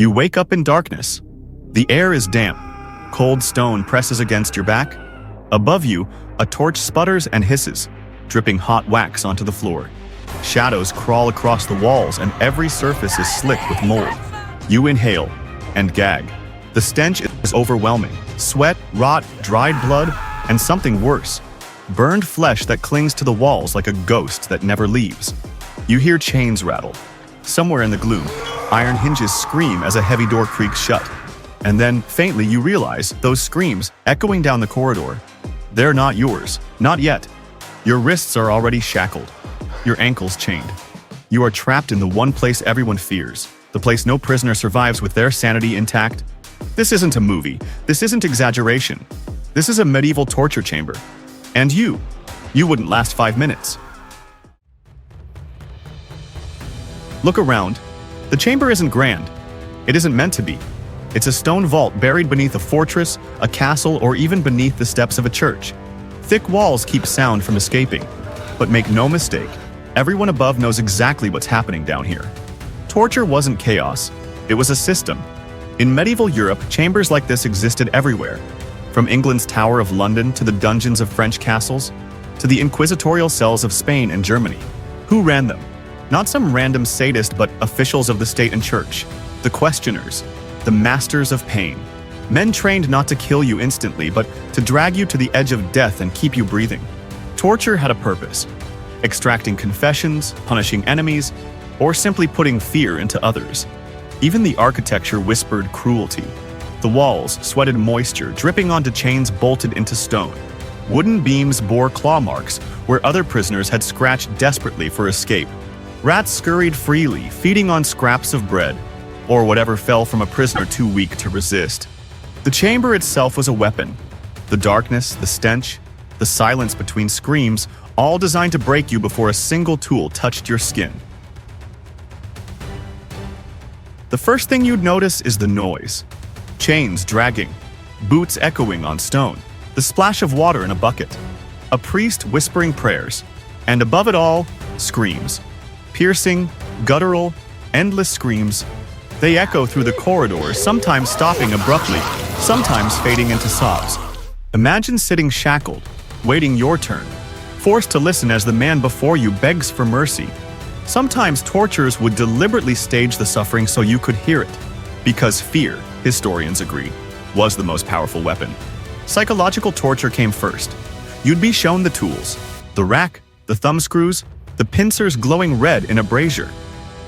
You wake up in darkness. The air is damp. Cold stone presses against your back. Above you, a torch sputters and hisses, dripping hot wax onto the floor. Shadows crawl across the walls and every surface is slick with mold. You inhale and gag. The stench is overwhelming. Sweat, rot, dried blood, and something worse. Burned flesh that clings to the walls like a ghost that never leaves. You hear chains rattle. Somewhere in the gloom, iron hinges scream as a heavy door creaks shut. And then, faintly, you realize those screams, echoing down the corridor, they're not yours. Not yet. Your wrists are already shackled. Your ankles chained. You are trapped in the one place everyone fears. The place no prisoner survives with their sanity intact. This isn't a movie. This isn't exaggeration. This is a medieval torture chamber. And you wouldn't last 5 minutes. Look around. The chamber isn't grand. It isn't meant to be. It's a stone vault buried beneath a fortress, a castle, or even beneath the steps of a church. Thick walls keep sound from escaping. But make no mistake, everyone above knows exactly what's happening down here. Torture wasn't chaos. It was a system. In medieval Europe, chambers like this existed everywhere. From England's Tower of London to the dungeons of French castles, to the inquisitorial cells of Spain and Germany. Who ran them? Not some random sadist, but officials of the state and church. The questioners. The masters of pain. Men trained not to kill you instantly, but to drag you to the edge of death and keep you breathing. Torture had a purpose. Extracting confessions, punishing enemies, or simply putting fear into others. Even the architecture whispered cruelty. The walls sweated moisture, dripping onto chains bolted into stone. Wooden beams bore claw marks where other prisoners had scratched desperately for escape. Rats scurried freely, feeding on scraps of bread, or whatever fell from a prisoner too weak to resist. The chamber itself was a weapon. The darkness, the stench, the silence between screams, all designed to break you before a single tool touched your skin. The first thing you'd notice is the noise. Chains dragging, boots echoing on stone, the splash of water in a bucket, a priest whispering prayers, and above it all, screams. Piercing, guttural, endless screams. They echo through the corridors, sometimes stopping abruptly, sometimes fading into sobs. Imagine sitting shackled, waiting your turn, forced to listen as the man before you begs for mercy. Sometimes torturers would deliberately stage the suffering so you could hear it, because fear, historians agree, was the most powerful weapon. Psychological torture came first. You'd be shown the tools, the rack, the thumbscrews, the pincers glowing red in a brazier.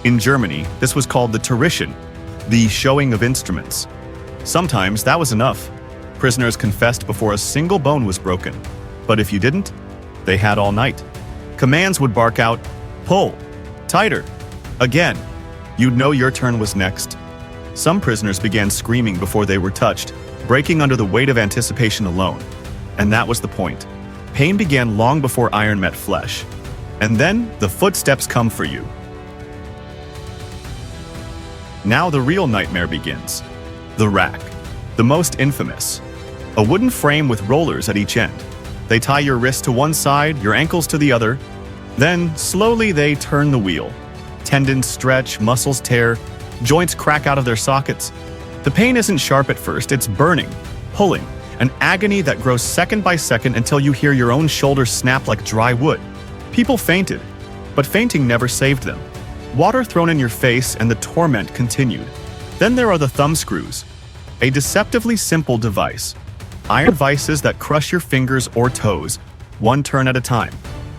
In Germany, this was called the Terition, the showing of instruments. Sometimes that was enough. Prisoners confessed before a single bone was broken. But if you didn't, they had all night. Commands would bark out, pull, tighter, again. You'd know your turn was next. Some prisoners began screaming before they were touched, breaking under the weight of anticipation alone. And that was the point. Pain began long before iron met flesh. And then the footsteps come for you. Now the real nightmare begins. The rack. The most infamous. A wooden frame with rollers at each end. They tie your wrists to one side, your ankles to the other. Then, slowly they turn the wheel. Tendons stretch, muscles tear, joints crack out of their sockets. The pain isn't sharp at first, it's burning, pulling, an agony that grows second by second until you hear your own shoulders snap like dry wood. People fainted, but fainting never saved them. Water thrown in your face and the torment continued. Then there are the thumbscrews, a deceptively simple device. Iron vices that crush your fingers or toes, one turn at a time.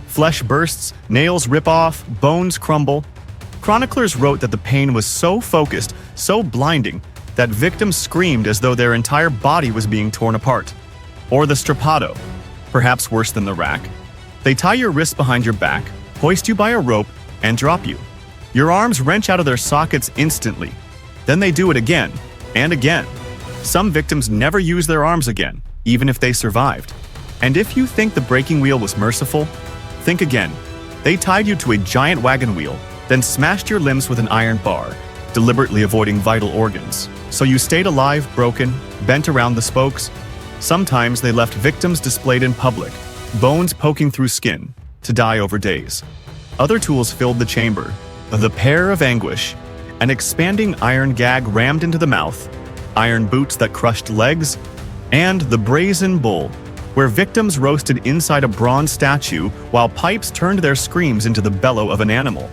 Flesh bursts, nails rip off, bones crumble. Chroniclers wrote that the pain was so focused, so blinding, that victims screamed as though their entire body was being torn apart. Or the strappado, perhaps worse than the rack. They tie your wrists behind your back, hoist you by a rope, and drop you. Your arms wrench out of their sockets instantly. Then they do it again, and again. Some victims never use their arms again, even if they survived. And if you think the breaking wheel was merciful, think again. They tied you to a giant wagon wheel, then smashed your limbs with an iron bar, deliberately avoiding vital organs. So you stayed alive, broken, bent around the spokes. Sometimes they left victims displayed in public, bones poking through skin, to die over days. Other tools filled the chamber. The pear of anguish, an expanding iron gag rammed into the mouth, iron boots that crushed legs, and the brazen bull, where victims roasted inside a bronze statue while pipes turned their screams into the bellow of an animal.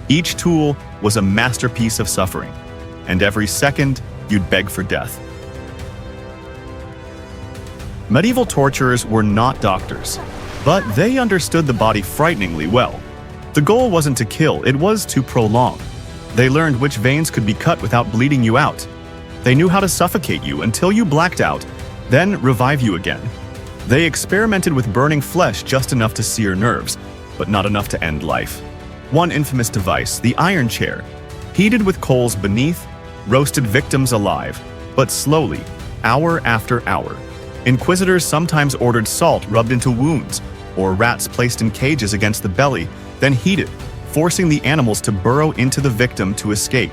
Each tool was a masterpiece of suffering, and every second you'd beg for death. Medieval torturers were not doctors, but they understood the body frighteningly well. The goal wasn't to kill, it was to prolong. They learned which veins could be cut without bleeding you out. They knew how to suffocate you until you blacked out, then revive you again. They experimented with burning flesh just enough to sear nerves, but not enough to end life. One infamous device, the iron chair, heated with coals beneath, roasted victims alive, but slowly, hour after hour. Inquisitors sometimes ordered salt rubbed into wounds, or rats placed in cages against the belly, then heated, forcing the animals to burrow into the victim to escape.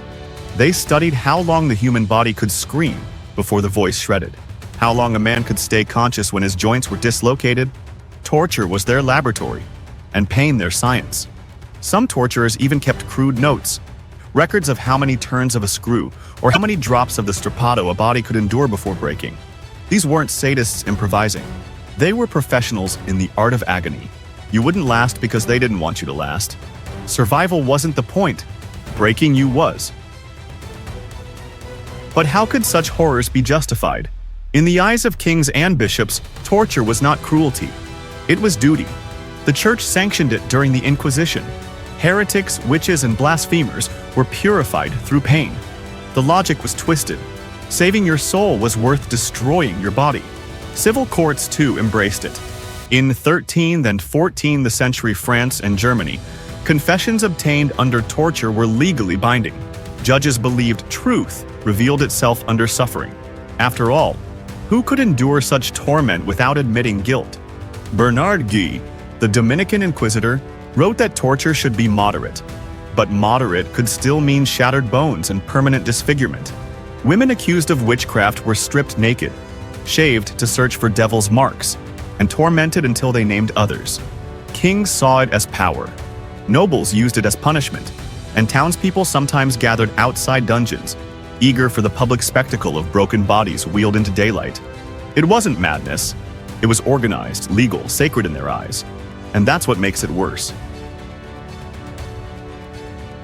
They studied how long the human body could scream before the voice shredded, how long a man could stay conscious when his joints were dislocated. Torture was their laboratory, and pain their science. Some torturers even kept crude notes, records of how many turns of a screw or how many drops of the strappado a body could endure before breaking. These weren't sadists improvising. They were professionals in the art of agony. You wouldn't last because they didn't want you to last. Survival wasn't the point. Breaking you was. But how could such horrors be justified? In the eyes of kings and bishops, torture was not cruelty. It was duty. The church sanctioned it during the Inquisition. Heretics, witches, and blasphemers were purified through pain. The logic was twisted. Saving your soul was worth destroying your body. Civil courts, too, embraced it. In 13th and 14th century France and Germany, confessions obtained under torture were legally binding. Judges believed truth revealed itself under suffering. After all, who could endure such torment without admitting guilt? Bernard Guy, the Dominican inquisitor, wrote that torture should be moderate. But moderate could still mean shattered bones and permanent disfigurement. Women accused of witchcraft were stripped naked, shaved to search for devil's marks, and tormented until they named others. Kings saw it as power. Nobles used it as punishment, and townspeople sometimes gathered outside dungeons, eager for the public spectacle of broken bodies wheeled into daylight. It wasn't madness. It was organized, legal, sacred in their eyes. And that's what makes it worse.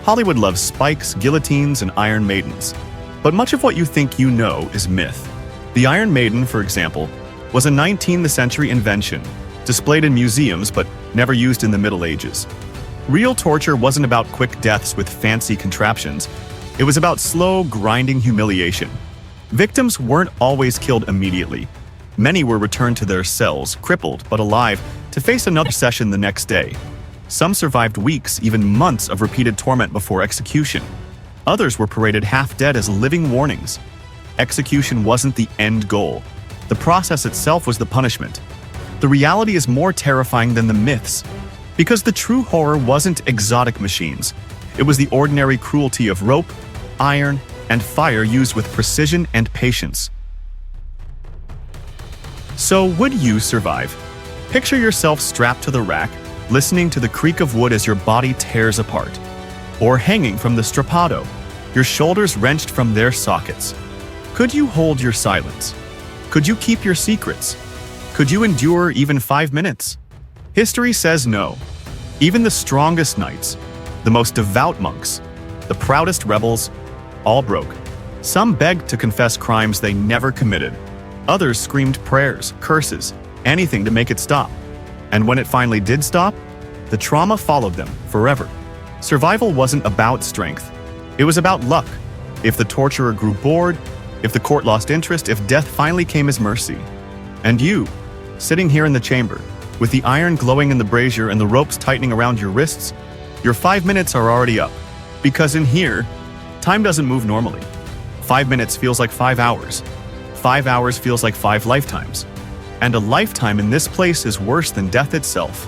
Hollywood loves spikes, guillotines, and Iron Maidens. But much of what you think you know is myth. The Iron Maiden, for example, was a 19th century invention, displayed in museums but never used in the Middle Ages. Real torture wasn't about quick deaths with fancy contraptions. It was about slow, grinding humiliation. Victims weren't always killed immediately. Many were returned to their cells, crippled but alive, to face another session the next day. Some survived weeks, even months of repeated torment before execution. Others were paraded half-dead as living warnings. Execution wasn't the end goal. The process itself was the punishment. The reality is more terrifying than the myths, because the true horror wasn't exotic machines. It was the ordinary cruelty of rope, iron, and fire used with precision and patience. So, would you survive? Picture yourself strapped to the rack, listening to the creak of wood as your body tears apart. Or hanging from the strappado, your shoulders wrenched from their sockets. Could you hold your silence? Could you keep your secrets? Could you endure even 5 minutes? History says no. Even the strongest knights, the most devout monks, the proudest rebels, all broke. Some begged to confess crimes they never committed. Others screamed prayers, curses, anything to make it stop. And when it finally did stop, the trauma followed them forever. Survival wasn't about strength. It was about luck. If the torturer grew bored, if the court lost interest, if death finally came as mercy. And you, sitting here in the chamber, with the iron glowing in the brazier and the ropes tightening around your wrists, your 5 minutes are already up. Because in here, time doesn't move normally. 5 minutes feels like 5 hours. 5 hours feels like 5 lifetimes. And a lifetime in this place is worse than death itself.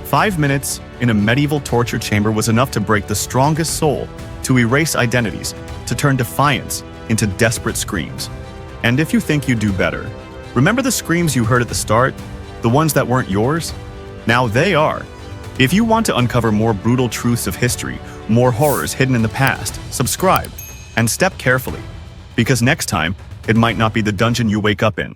5 minutes in a medieval torture chamber was enough to break the strongest soul, to erase identities, to turn defiance into desperate screams. And if you think you do better, remember the screams you heard at the start? The ones that weren't yours? Now they are. If you want to uncover more brutal truths of history, more horrors hidden in the past, subscribe and step carefully, because next time, it might not be the dungeon you wake up in.